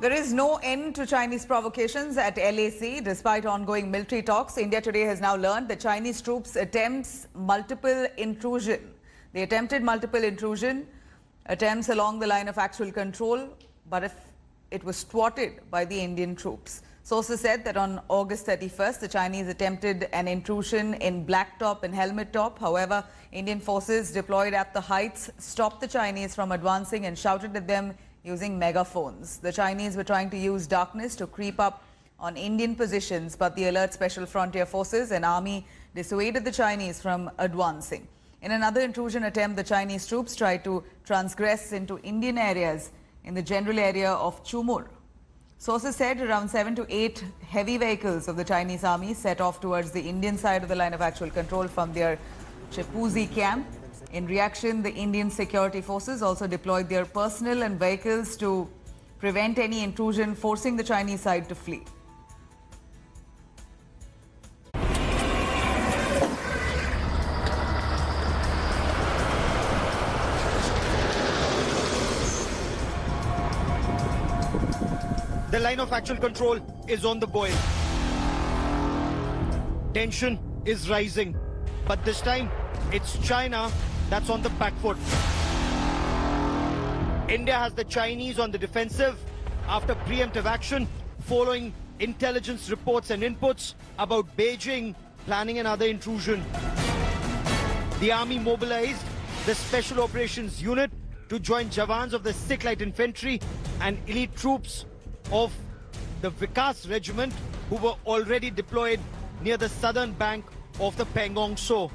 There is no end to Chinese provocations at LAC. Despite ongoing military talks, India today has now learned that Chinese troops attempts multiple intrusion. They attempted multiple intrusion attempts along the line of actual control, but if it was thwarted by the Indian troops. Sources said that on August 31st, the Chinese attempted an intrusion in Blacktop and Helmet Top. However, Indian forces deployed at the heights stopped the Chinese from advancing and shouted at them using megaphones. The Chinese were trying to use darkness to creep up on Indian positions, but the alert Special Frontier Forces and Army dissuaded the Chinese from advancing. In another intrusion attempt, the Chinese troops tried to transgress into Indian areas in the general area of Chumur. Sources said around 7 to 8 heavy vehicles of the Chinese army set off towards the Indian side of the line of actual control from their Chepuzi camp. In reaction, the Indian security forces also deployed their personnel and vehicles to prevent any intrusion, forcing the Chinese side to flee. The line of actual control is on the boil. Tension is rising, but this time it's China that's on the back foot. India has the Chinese on the defensive after preemptive action following intelligence reports and inputs about Beijing planning another intrusion. The army mobilized the Special Operations Unit to join Jawans of the Sikh Light Infantry and elite troops of the Vikas Regiment who were already deployed near the southern bank of the Pangong Tso.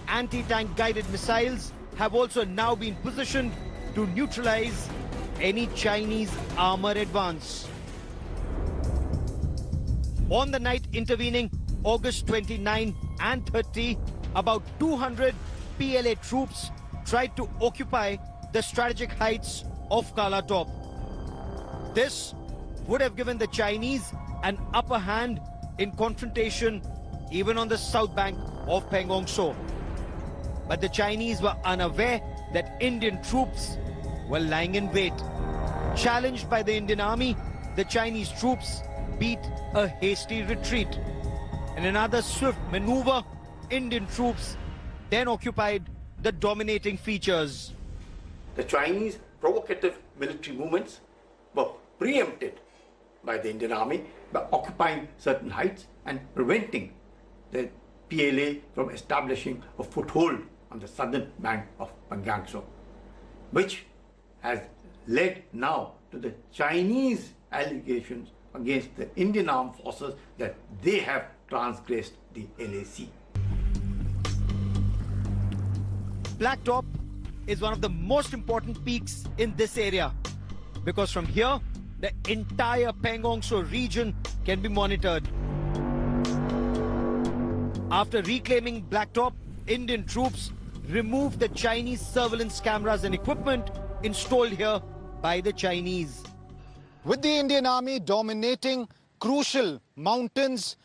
Anti-tank guided missiles have also now been positioned to neutralize any Chinese armor advance. On the night intervening August 29 and 30, about 200 PLA troops tried to occupy the strategic heights of Kala Top. This would have given the Chinese an upper hand in confrontation even on the south bank of Pangong Tso. But the Chinese were unaware that Indian troops were lying in wait. Challenged by the Indian army, the Chinese troops beat a hasty retreat. In another swift maneuver, Indian troops then occupied the dominating features. The Chinese provocative military movements were preempted by the Indian army by occupying certain heights and preventing the PLA from establishing a foothold on the southern bank of Pangong Tso, which has led now to the Chinese allegations against the Indian armed forces that they have transgressed the LAC. Blacktop is one of the most important peaks in this area because from here the entire Pangong Tso region can be monitored. After reclaiming Blacktop, Indian troops removed the Chinese surveillance cameras and equipment installed here by the Chinese. With the Indian army dominating crucial mountains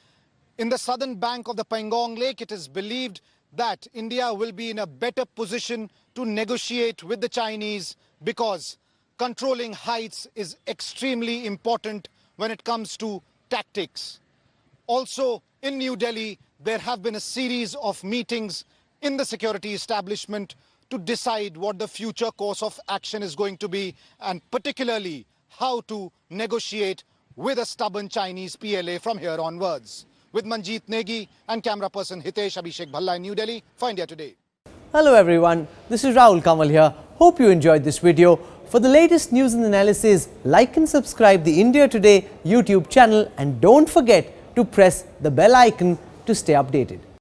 in the southern bank of the Pangong Lake, it is believed that India will be in a better position to negotiate with the Chinese because controlling heights is extremely important when it comes to tactics. Also, in New Delhi, there have been a series of meetings in the security establishment to decide what the future course of action is going to be and particularly how to negotiate with a stubborn Chinese PLA from here onwards. With Manjeet Negi and camera person Hitesh Abhishek Bhalla in New Delhi for India Today. Hello everyone, this is Rahul Kamal here. Hope you enjoyed this video. For the latest news and analysis, like and subscribe the India Today YouTube channel and don't forget to press the bell icon to stay updated.